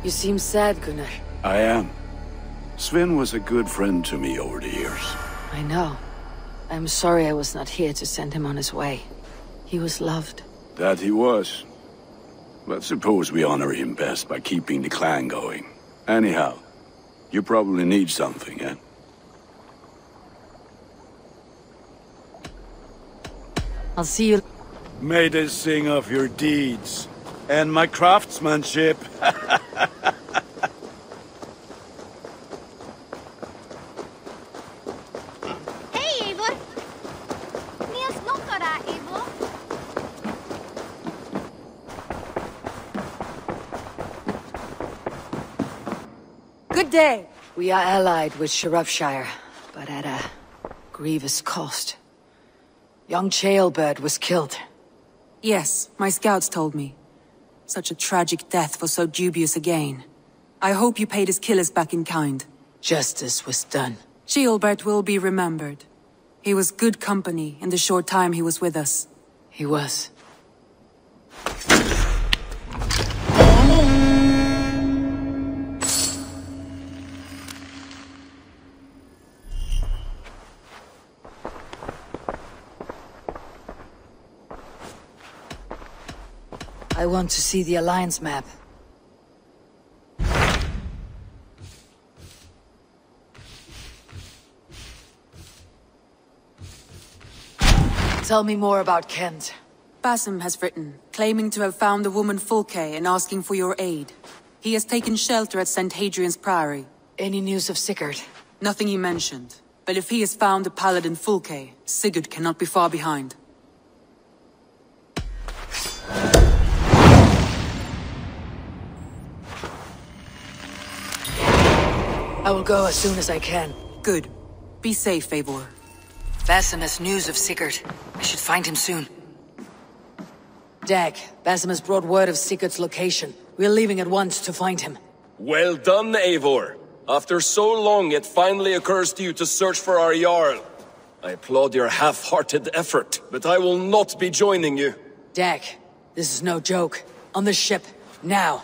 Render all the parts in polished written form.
You seem sad, Gunnar. I am. Sven was a good friend to me over the years. I know. I'm sorry I was not here to send him on his way. He was loved. That he was. But suppose we honor him best by keeping the clan going. Anyhow, you probably need something, eh? I'll see you... May they sing of your deeds, and my craftsmanship. Hej, Eivor! Ni snokka där, Eivor. Good day! We are allied with Shropshire, but at a grievous cost. Young Chaelbert was killed. Yes, my scouts told me. Such a tragic death for so dubious a gain. I hope you paid his killers back in kind. Justice was done. Chaelbert will be remembered. He was good company in the short time he was with us. He was. I want to see the Alliance map. Tell me more about Kent. Basim has written, claiming to have found the woman Fulke and asking for your aid. He has taken shelter at St. Hadrian's Priory. Any news of Sigurd? Nothing he mentioned. But if he has found the paladin Fulke, Sigurd cannot be far behind. I will go as soon as I can. Good. Be safe, Eivor. Basim has news of Sigurd. I should find him soon. Dag, Basim has brought word of Sigurd's location. We're leaving at once to find him. Well done, Eivor. After so long, it finally occurs to you to search for our Jarl. I applaud your half-hearted effort, but I will not be joining you. Dag, this is no joke. On the ship, now.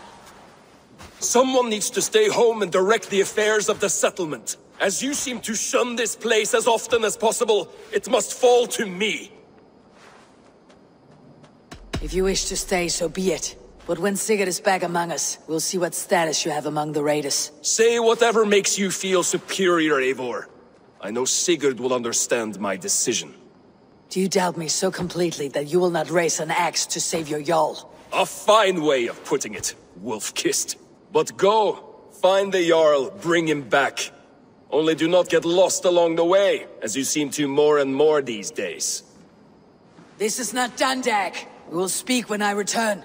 Someone needs to stay home and direct the affairs of the settlement. As you seem to shun this place as often as possible, it must fall to me. If you wish to stay, so be it. But when Sigurd is back among us, we'll see what status you have among the raiders. Say whatever makes you feel superior, Eivor. I know Sigurd will understand my decision. Do you doubt me so completely that you will not raise an axe to save your Jarl? A fine way of putting it, wolf-kissed. But go, find the Jarl, bring him back. Only do not get lost along the way, as you seem to more and more these days. This is not done, Dag. We will speak when I return.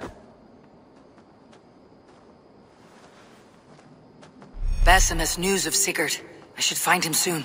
Basim has news of Sigurd. I should find him soon.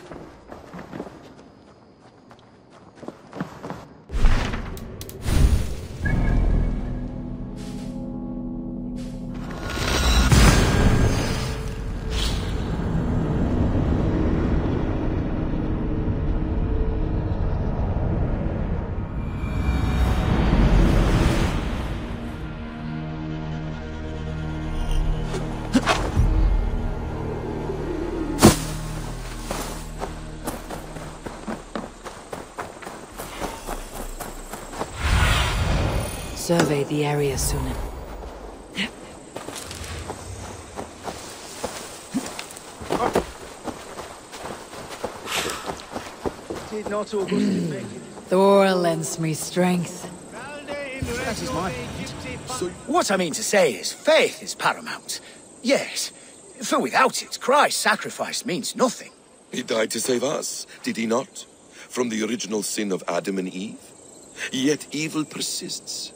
Survey the area, Sunan. Did not Augustus make it? Thor lends me strength. That is my point. What I mean to say is, faith is paramount. Yes, for without it, Christ's sacrifice means nothing. He died to save us, did he not? From the original sin of Adam and Eve? Yet evil persists.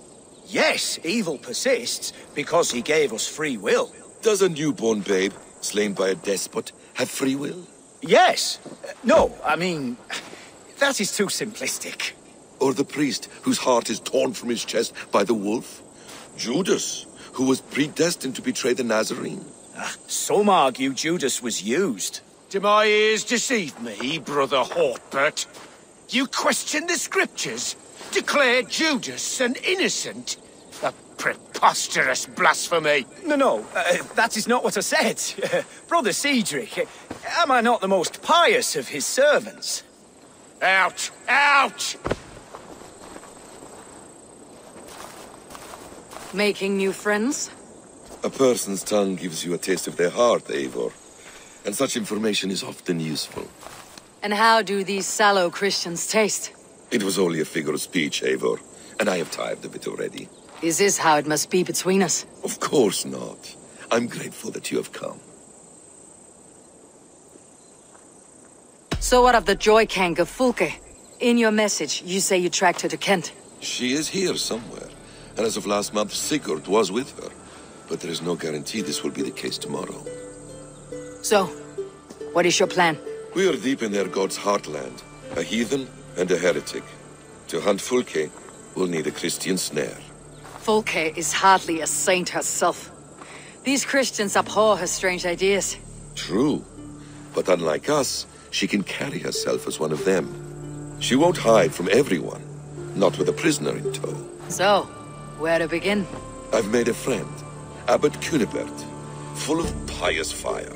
Yes, evil persists because he gave us free will. Does a newborn babe, slain by a despot, have free will? Yes. No, I mean, that is too simplistic. Or the priest whose heart is torn from his chest by the wolf? Judas, who was predestined to betray the Nazarene? Some argue Judas was used. Do my ears deceive me, Brother Hortbert? You question the scriptures? Declare Judas an innocent? A Preposterous blasphemy! No, that is not what I said. Brother Cedric, am I not the most pious of his servants? Out! Out! Making new friends? A person's tongue gives you a taste of their heart, Eivor. And such information is often useful. And how do these sallow Christians taste? It was only a figure of speech, Eivor. And I have tired of it already. Is this how it must be between us? Of course not. I'm grateful that you have come. So what of the Joy Kank of Fulke? In your message, you say you tracked her to Kent. She is here somewhere. And as of last month, Sigurd was with her. But there is no guarantee this will be the case tomorrow. So, what is your plan? We are deep in their god's heartland. A heathen and a heretic. To hunt Fulke, we'll need a Christian snare. Fulke is hardly a saint herself. These Christians abhor her strange ideas. True. But unlike us, she can carry herself as one of them. She won't hide from everyone. Not with a prisoner in tow. So, where to begin? I've made a friend. Abbot Cunibert. Full of pious fire.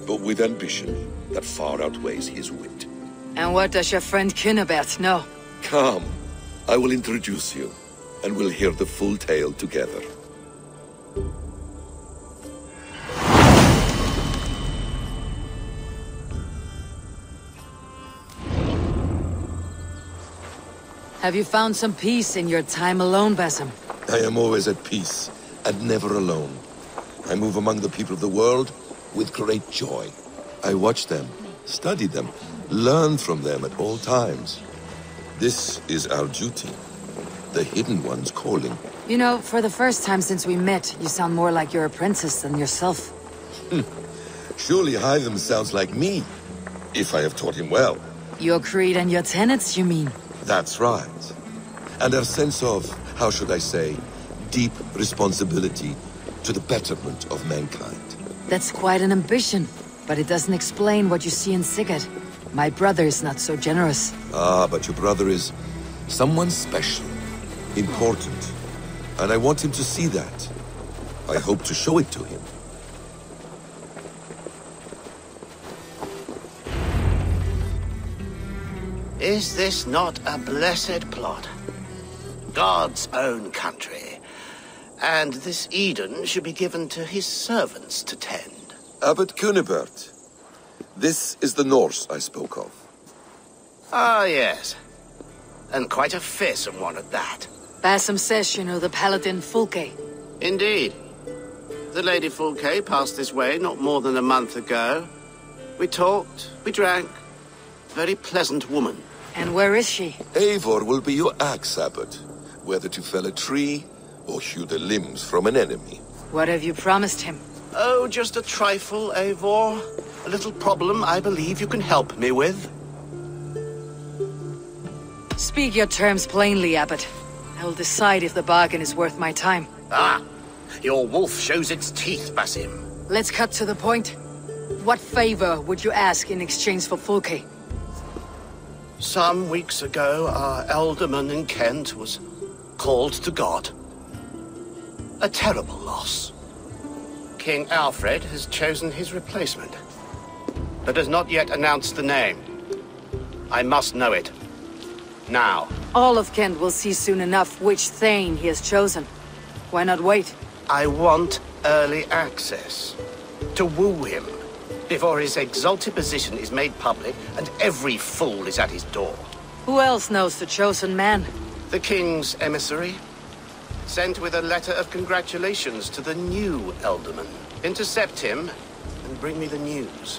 But with ambition that far outweighs his wit. And what does your friend Cunibert know? Come. I will introduce you. And we'll hear the full tale together. Have you found some peace in your time alone, Basim? I am always at peace, and never alone. I move among the people of the world with great joy. I watch them, study them, learn from them at all times. This is our duty. The Hidden One's calling. You know, for the first time since we met, you sound more like your apprentice than yourself. Surely Hytham sounds like me, if I have taught him well. Your creed and your tenets, you mean? That's right. And our sense of, how should I say, deep responsibility to the betterment of mankind. That's quite an ambition, but it doesn't explain what you see in Sigurd. My brother is not so generous. Ah, but your brother is someone special, important, and I want him to see that. I hope to show it to him. Is this not a blessed plot? God's own country. And this Eden should be given to his servants to tend. Abbot Cunibert. This is the Norse I spoke of. Ah, yes. And quite a fearsome one at that. Basim says you know the paladin Fulke. Indeed. The Lady Fulke passed this way not more than a month ago. We talked, we drank. Very pleasant woman. And where is she? Eivor will be your axe, Abbot. Whether to fell a tree or hew the limbs from an enemy. What have you promised him? Oh, just a trifle, Eivor. A little problem I believe you can help me with. Speak your terms plainly, Abbot. I will decide if the bargain is worth my time. Ah, your wolf shows its teeth, Basim. Let's cut to the point. What favor would you ask in exchange for Fulke? Some weeks ago, our alderman in Kent was called to God. A terrible loss. King Alfred has chosen his replacement, but has not yet announced the name. I must know it. Now. All of Kent will see soon enough which Thane he has chosen. Why not wait? I want early access. To woo him. Before his exalted position is made public, and every fool is at his door. Who else knows the chosen man? The king's emissary. Sent with a letter of congratulations to the new alderman. Intercept him, and bring me the news.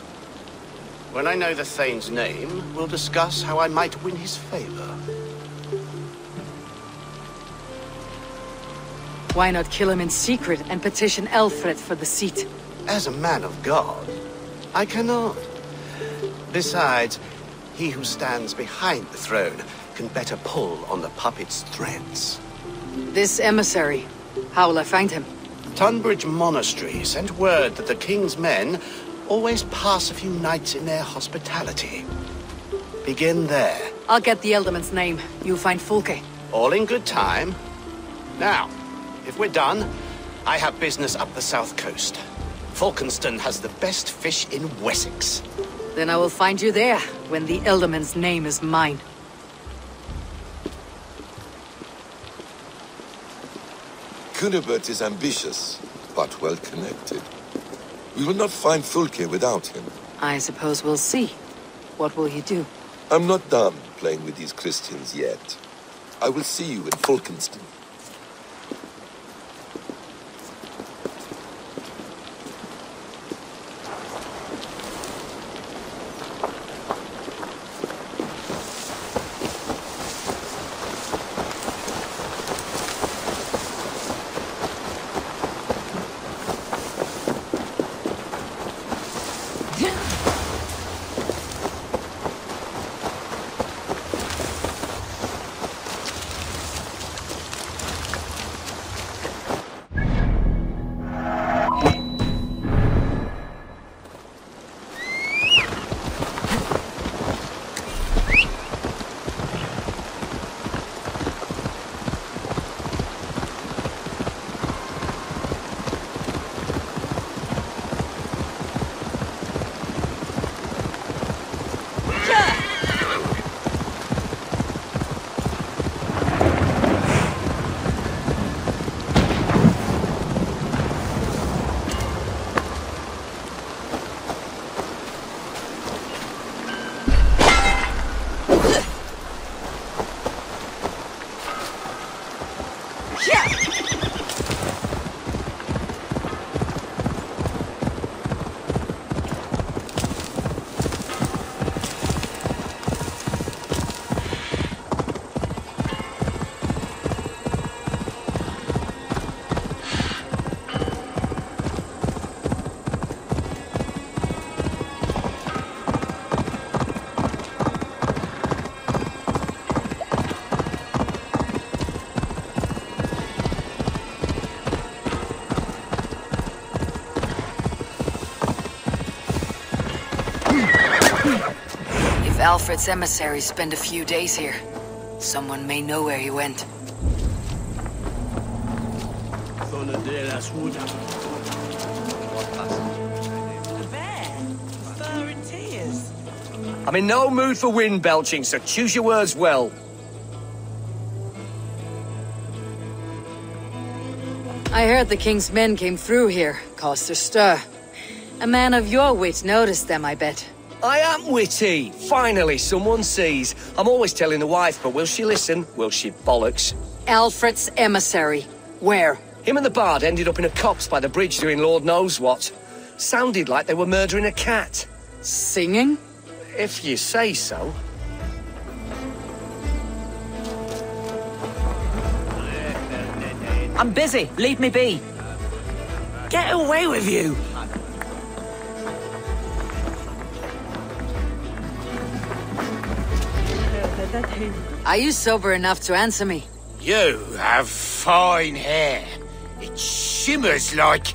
When I know the Thane's name, we'll discuss how I might win his favor. Why not kill him in secret and petition Alfred for the seat? As a man of God, I cannot. Besides, he who stands behind the throne can better pull on the puppet's threads. This emissary, how will I find him? Tunbridge Monastery sent word that the king's men always pass a few nights in their hospitality. Begin there. I'll get the Elderman's name. You find Fulke. All in good time. Now, If we're done, I have business up the south coast. Falkenston has the best fish in Wessex. Then I will find you there, when the Elderman's name is mine. Cunibert is ambitious, but well-connected. We will not find Fulke without him. I suppose we'll see. What will you do? I'm not done playing with these Christians yet. I will see you in Falkenston. Alfred's emissaries spend a few days here. Someone may know where he went. I'm in no mood for wind belching, so choose your words well. I heard the king's men came through here, caused a stir. A man of your wit noticed them, I bet. I am witty. Finally, someone sees. I'm always telling the wife, but will she listen? Will she bollocks? Alfred's emissary. Where? Him and the bard ended up in a copse by the bridge doing Lord knows what. Sounded like they were murdering a cat. Singing? If you say so. I'm busy. Leave me be. Get away with you. Are you sober enough to answer me? You have fine hair. It shimmers like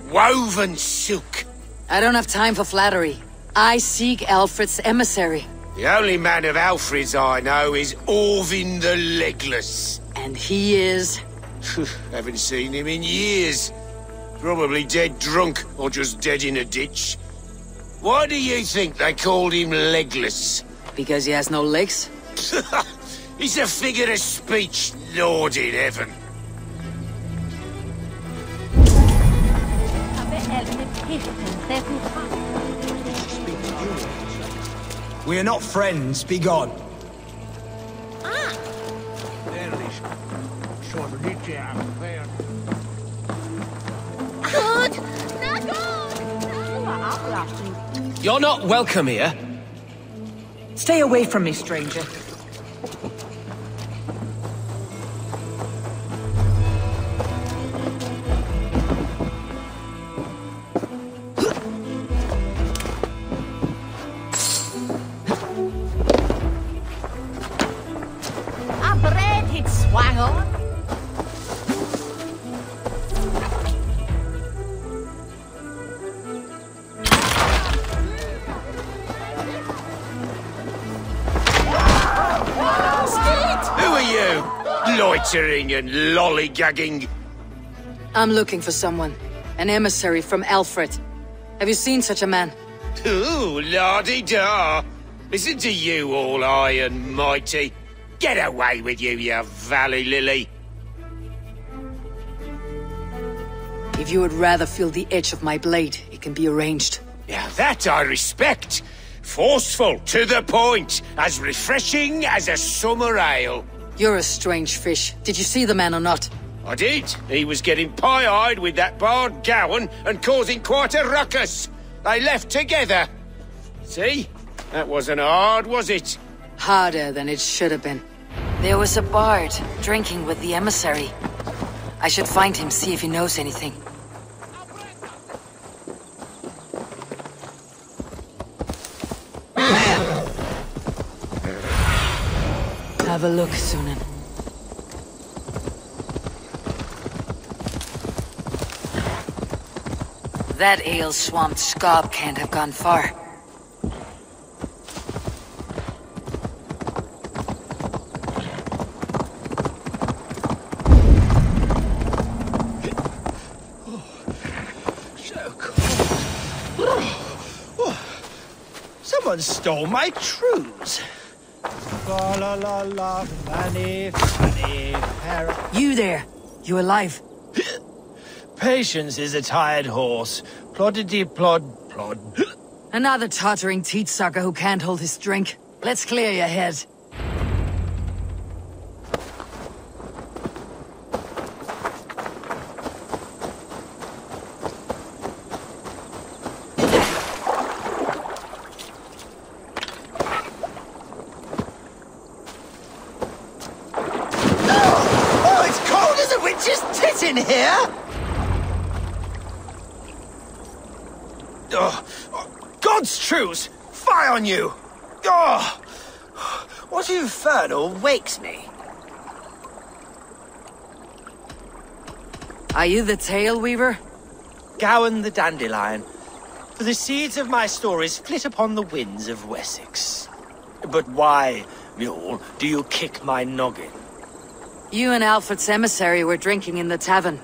woven silk. I don't have time for flattery. I seek Alfred's emissary. The only man of Alfred's I know is Orvin the Legless. And he is? Haven't seen him in years. Probably dead drunk, or just dead in a ditch. Why do you think they called him Legless? Because he has no legs? He's a figure of speech, Lord in heaven. We are not friends, be gone. You're not welcome here. Stay away from me, stranger. Loitering and lollygagging. I'm looking for someone. An emissary from Alfred. Have you seen such a man? Ooh, la-di-da. Listen to you, all high and mighty. Get away with you, you valley lily. If you would rather feel the edge of my blade, it can be arranged. Yeah, that I respect. Forceful, to the point, as refreshing as a summer ale. You're a strange fish. Did you see the man or not? I did. He was getting pie-eyed with that bard Gowan and causing quite a ruckus. They left together. See? That wasn't hard, was it? Harder than it should have been. There was a bard drinking with the emissary. I should find him, see if he knows anything. Have a look, Sunan. That ale-swamped scob can't have gone far. So cold. Someone stole my trews. La la la la, fanny, fanny, You there! You alive? Patience is a tired horse. Ploddity plod, plod. Another tottering teat-sucker who can't hold his drink. Let's clear your head. Oh, it's cold as a witch's tit in here! God's truce! Fie on you! Oh, what infernal wakes me? Are you the Tail Weaver? Gowan the Dandelion. For the seeds of my stories flit upon the winds of Wessex. But why, mule, do you kick my noggin? You and Alfred's emissary were drinking in the tavern.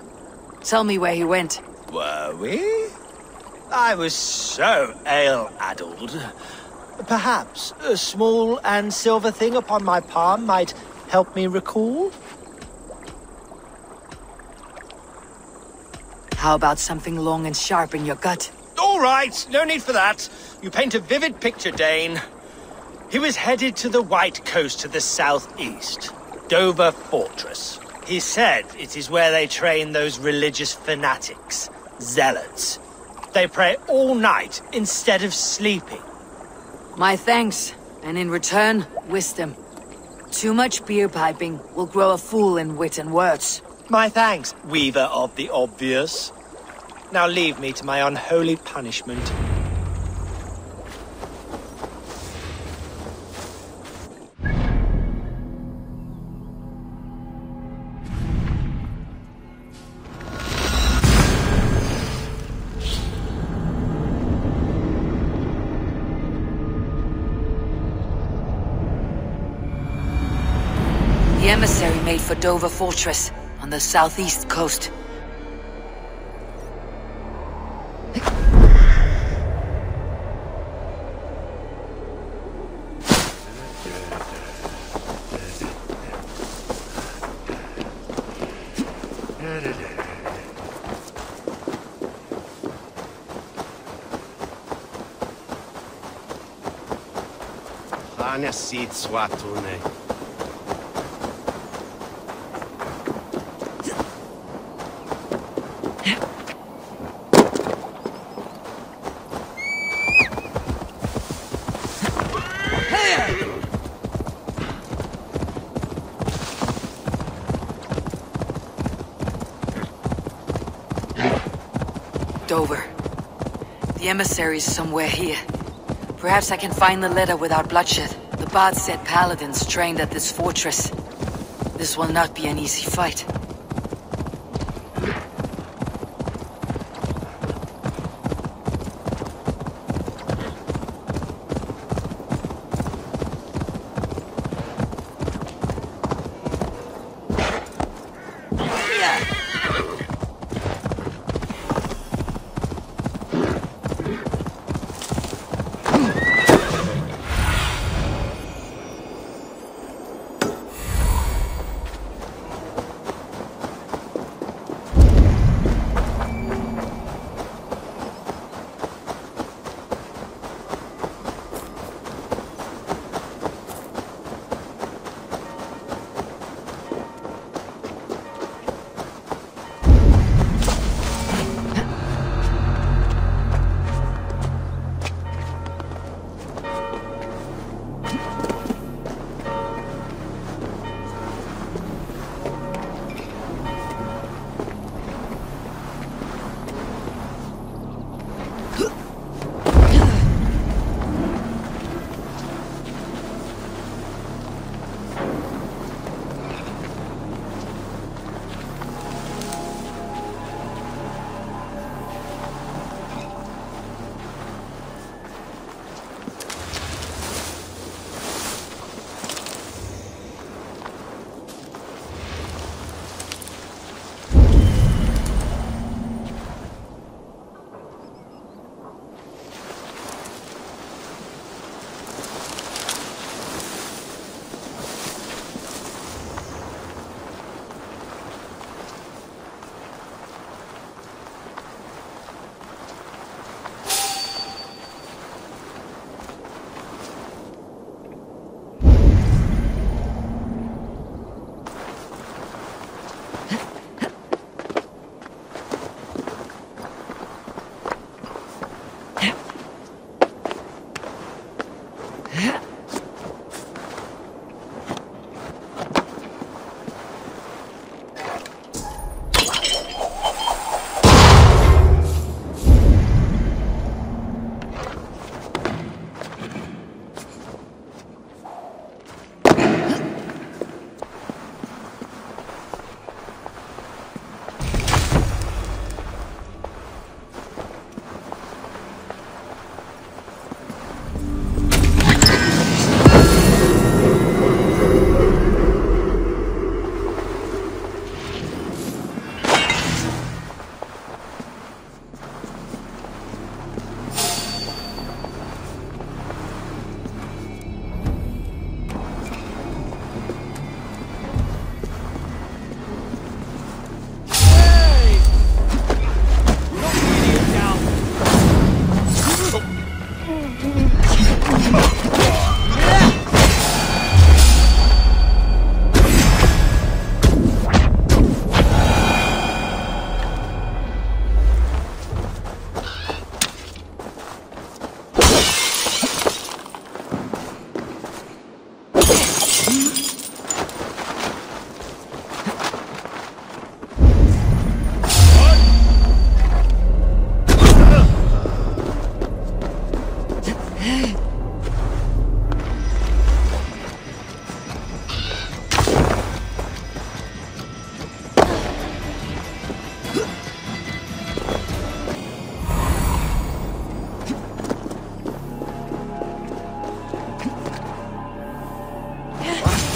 Tell me where he went. Were we? I was so ale-addled. Perhaps a small and silver thing upon my palm might help me recall? How about something long and sharp in your gut? All right, no need for that. You paint a vivid picture, Dane. He was headed to the White Coast to the southeast, Dover Fortress. He said it is where they train those religious fanatics, zealots. They pray all night instead of sleeping. My thanks, and in return, wisdom. Too much beer piping will grow a fool in wit and words. My thanks, weaver of the obvious. Now leave me to my unholy punishment. The emissary made for Dover Fortress, on the southeast coast. Anya seed swatune. Dover. The emissary's somewhere here. Perhaps I can find the letter without bloodshed. The bard said paladins trained at this fortress. This will not be an easy fight.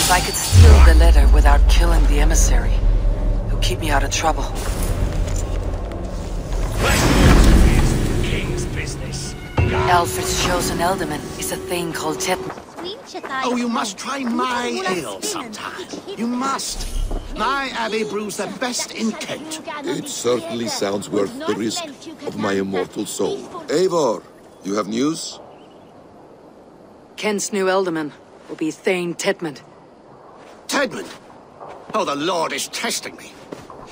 If I could steal the letter without killing the emissary, it would keep me out of trouble. King's business. Alfred's chosen ealdorman is a thing called Tetman. Oh, you must try my ale sometime. You must. My abbey brews the best in Kent. It certainly sounds worth the risk of my immortal soul. Eivor, you have news? Kent's new ealdorman will be Thane Tedmund. Tedmund? Oh, the Lord is testing me.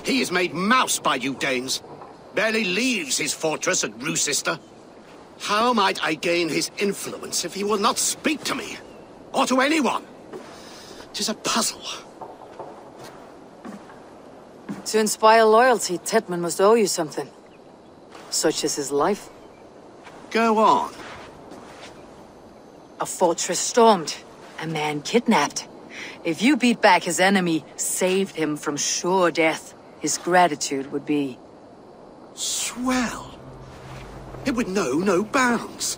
He is made mouse by you Danes. Barely leaves his fortress at Roosister. How might I gain his influence if he will not speak to me? Or to anyone? 'Tis a puzzle. To inspire loyalty, Tedmund must owe you something. Such as his life. Go on. A fortress stormed. A man kidnapped. If you beat back his enemy, saved him from sure death, his gratitude would be... Swell. It would know no bounds.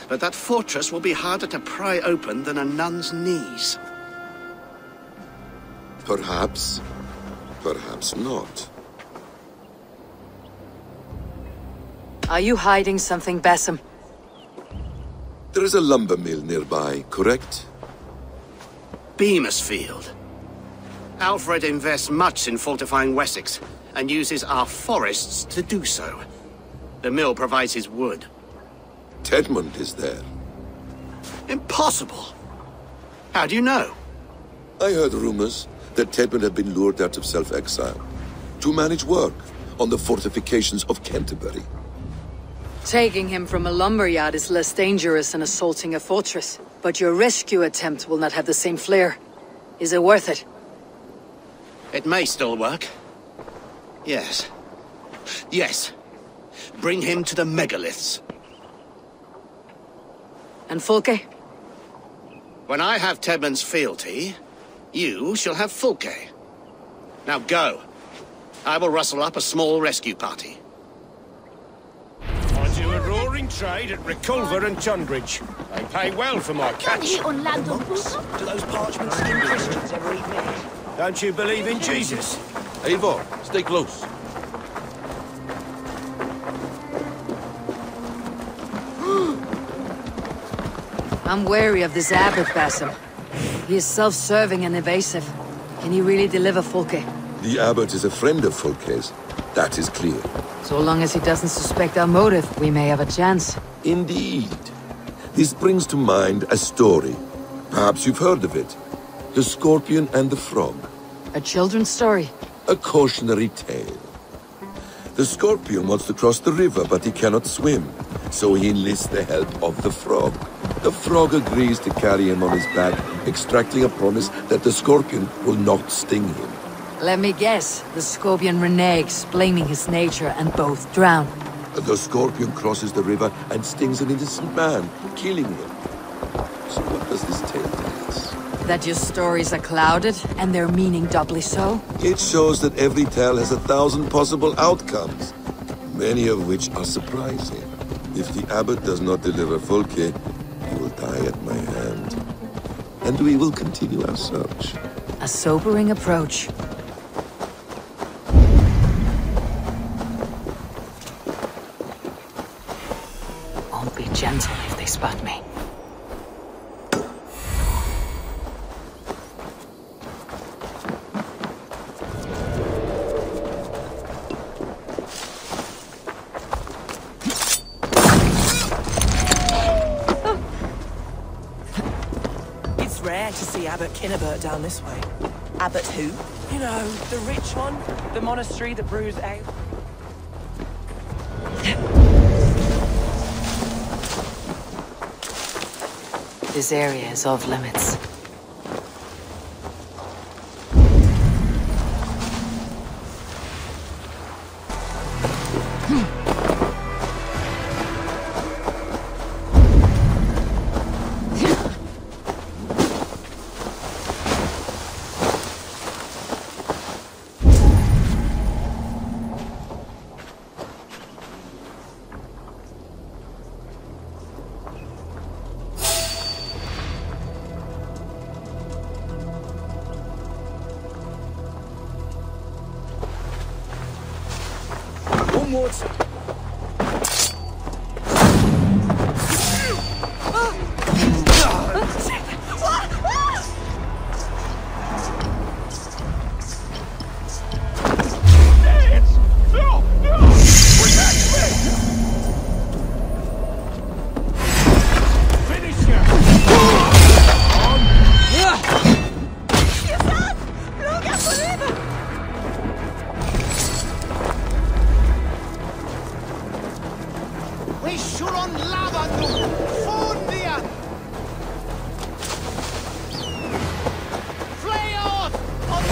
But that fortress will be harder to pry open than a nun's knees. Perhaps. Perhaps not. Are you hiding something, Basim? There is a lumber mill nearby, correct? Beamisfield. Alfred invests much in fortifying Wessex, and uses our forests to do so. The mill provides his wood. Tedmund is there. Impossible! How do you know? I heard rumors that Tedmund had been lured out of self-exile to manage work on the fortifications of Canterbury. Taking him from a lumberyard is less dangerous than assaulting a fortress. But your rescue attempt will not have the same flair. Is it worth it? It may still work. Yes. Yes. Bring him to the megaliths. And Fulke? When I have Tedmund's fealty, you shall have Fulke. Now go. I will rustle up a small rescue party. I do a roaring trade at Reculver and Tunbridge. They pay well for my catch. Do those parchment-skinned Christians ever eat meat? Don't you believe in Jesus? Eivor, stay close. I'm wary of this abbot, Basim. He is self-serving and evasive. Can he really deliver Fulke? The abbot is a friend of Fulke's. That is clear. So long as he doesn't suspect our motive, we may have a chance. Indeed. This brings to mind a story. Perhaps you've heard of it. The Scorpion and the Frog. A children's story? A cautionary tale. The Scorpion wants to cross the river, but he cannot swim. So he enlists the help of the Frog. The Frog agrees to carry him on his back, extracting a promise that the Scorpion will not sting him. Let me guess. The Scorpion reneges, blaming his nature, and both drown. The Scorpion crosses the river and stings an innocent man, killing him. So what does this tale tell us? That your stories are clouded, and their meaning doubly so? It shows that every tale has 1,000 possible outcomes, many of which are surprising. If the abbot does not deliver Fulke, he will die at my hand. And we will continue our search. A sobering approach. Won't be gentle if they spot me. It's rare to see Abbot Kinnebert down this way. Abbot who? You know, the rich one. The monastery that brews ale. This area is off limits. onwards.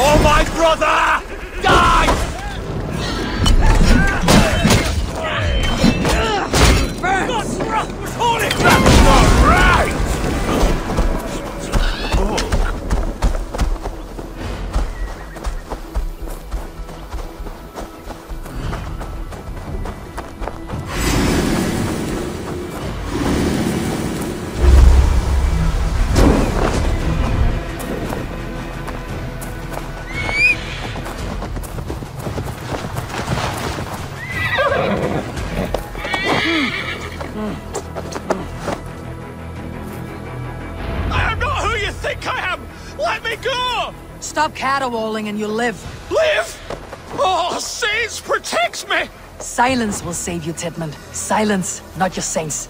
Oh, my brother! Die! Holy crap! Not right! I am not who you think I am! Let me go! Stop caterwauling and you'll live. Live? Oh, Saints, protect me! Silence will save you, Tedmund. Silence, not your saints.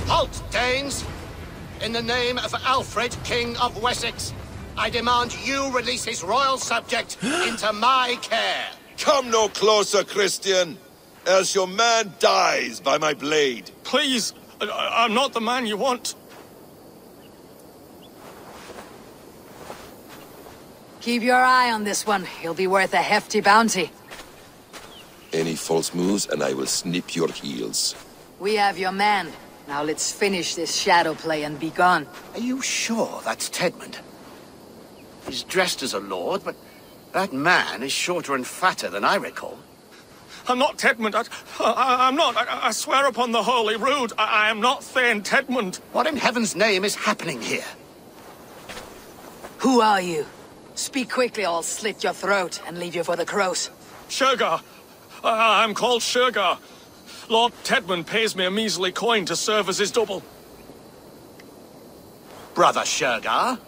Halt, Danes! In the name of Alfred, King of Wessex, I demand you release his royal subject into my care. Come no closer, Christian, else your man dies by my blade. Please, I'm not the man you want. Keep your eye on this one. He'll be worth a hefty bounty. Any false moves and I will snip your heels. We have your man. Now let's finish this shadow play and be gone. Are you sure that's Tedmund? He's dressed as a lord, but that man is shorter and fatter than I recall. I'm not Tedmund. I'm not. I swear upon the Holy Rood, I am not Thane Tedmund. What in heaven's name is happening here? Who are you? Speak quickly or I'll slit your throat and leave you for the crows. Shergar. I'm called Shergar. Lord Tedmund pays me a measly coin to serve as his double. Brother Shergar,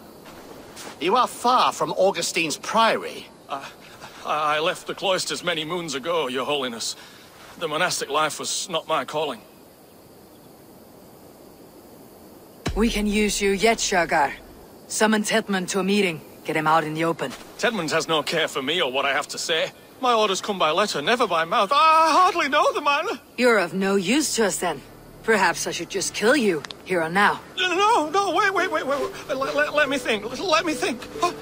you are far from Augustine's priory. I left the cloisters many moons ago, Your Holiness. The monastic life was not my calling. We can use you yet, Shergar. Summon Tedmund to a meeting. Get him out in the open. Tedmund has no care for me or what I have to say. My orders come by letter, never by mouth. I hardly know the man. You're of no use to us then. Perhaps I should just kill you, here and now. No, wait. Let me think. Let me think. Oh,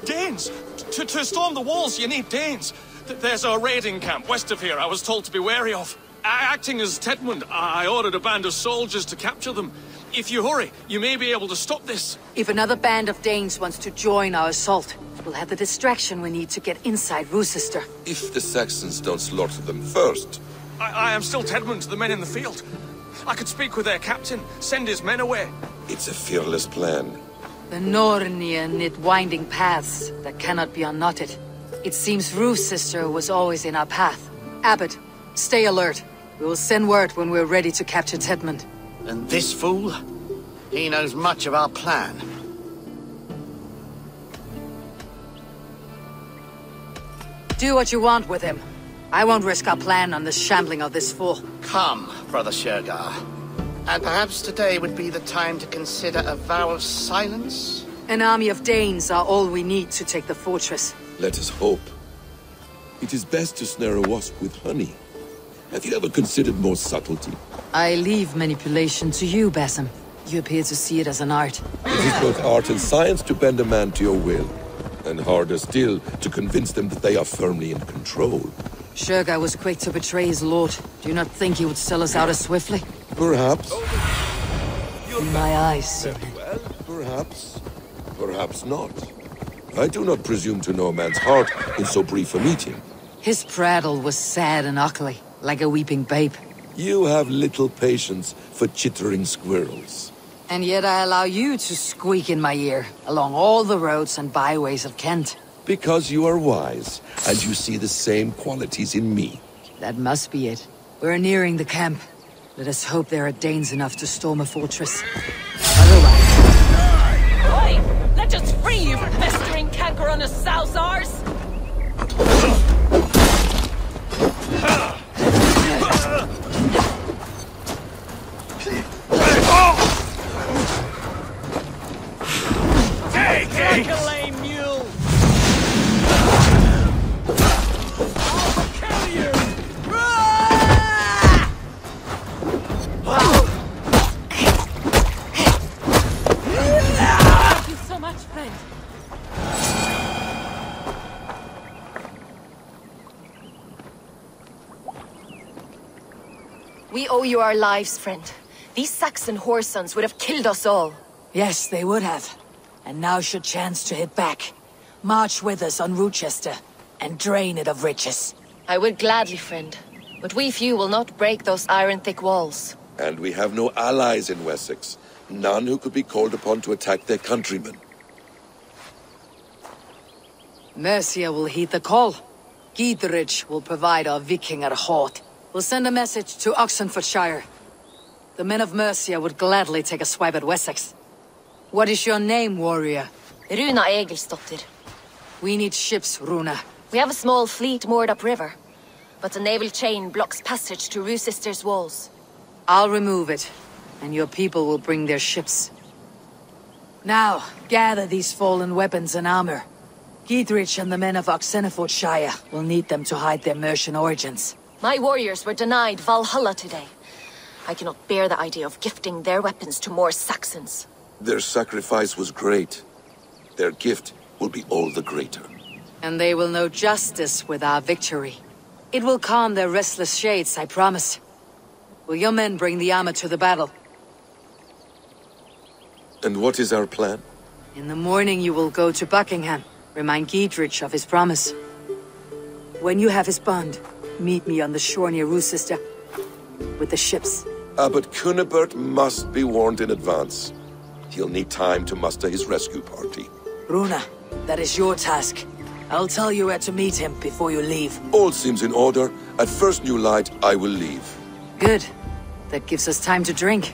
Danes. To storm the walls, you need Danes. There's a raiding camp west of here I was told to be wary of. Acting as Tedmund, I ordered a band of soldiers to capture them. If you hurry, you may be able to stop this. If another band of Danes wants to join our assault, we'll have the distraction we need to get inside Roosester. If the Saxons don't slaughter them first. I am still Tedmund to the men in the field. I could speak with their captain, send his men away. It's a fearless plan. The Nornir knit winding paths that cannot be unknotted. It seems Roosester was always in our path. Abbot, stay alert. We will send word when we're ready to capture Tedmund. And this fool? He knows much of our plan. Do what you want with him. I won't risk our plan on the shambling of this fool. Come, Brother Shergar. And perhaps today would be the time to consider a vow of silence? An army of Danes are all we need to take the fortress. Let us hope. It is best to snare a wasp with honey. Have you ever considered more subtlety? I leave manipulation to you, Basim. You appear to see it as an art. It is both art and science to bend a man to your will. And harder still, to convince them that they are firmly in control. Shergar was quick to betray his lord. Do you not think he would sell us out as swiftly? Perhaps. In my eyes. Well, perhaps. Perhaps not. I do not presume to know a man's heart in so brief a meeting. His prattle was sad and ugly, like a weeping babe. You have little patience for chittering squirrels. And yet I allow you to squeak in my ear, along all the roads and byways of Kent. Because you are wise, and you see the same qualities in me. That must be it. We're nearing the camp. Let us hope there are Danes enough to storm a fortress. Otherwise... Oi! Let us free you, festering canker on a Salzars! Like a lame mule! I'll kill you! Thank you so much, friend. We owe you our lives, friend. These Saxon whoresons would have killed us all. Yes, they would have. And now's your chance to hit back. March with us on Rochester, and drain it of riches. I would gladly, friend. But we few will not break those iron-thick walls. And we have no allies in Wessex. None who could be called upon to attack their countrymen. Mercia will heed the call. Gidrich will provide our Vikingar Hort. We'll send a message to Oxenfordshire. The men of Mercia would gladly take a swipe at Wessex. What is your name, warrior? Runa Egilsdottir. We need ships, Runa. We have a small fleet moored upriver, but the naval chain blocks passage to Rochester's walls. I'll remove it, and your people will bring their ships. Now, gather these fallen weapons and armor. Gidrich and the men of Oxenfordshire will need them to hide their Mercian origins. My warriors were denied Valhalla today. I cannot bear the idea of gifting their weapons to more Saxons. Their sacrifice was great. Their gift will be all the greater. And they will know justice with our victory. It will calm their restless shades, I promise. Will your men bring the armor to the battle? And what is our plan? In the morning you will go to Buckingham, remind Gidrich of his promise. When you have his bond, meet me on the shore near Rochester, with the ships. Abbot Cunibert must be warned in advance. He'll need time to muster his rescue party. Runa, that is your task. I'll tell you where to meet him before you leave. All seems in order. At first new light, I will leave. Good. That gives us time to drink.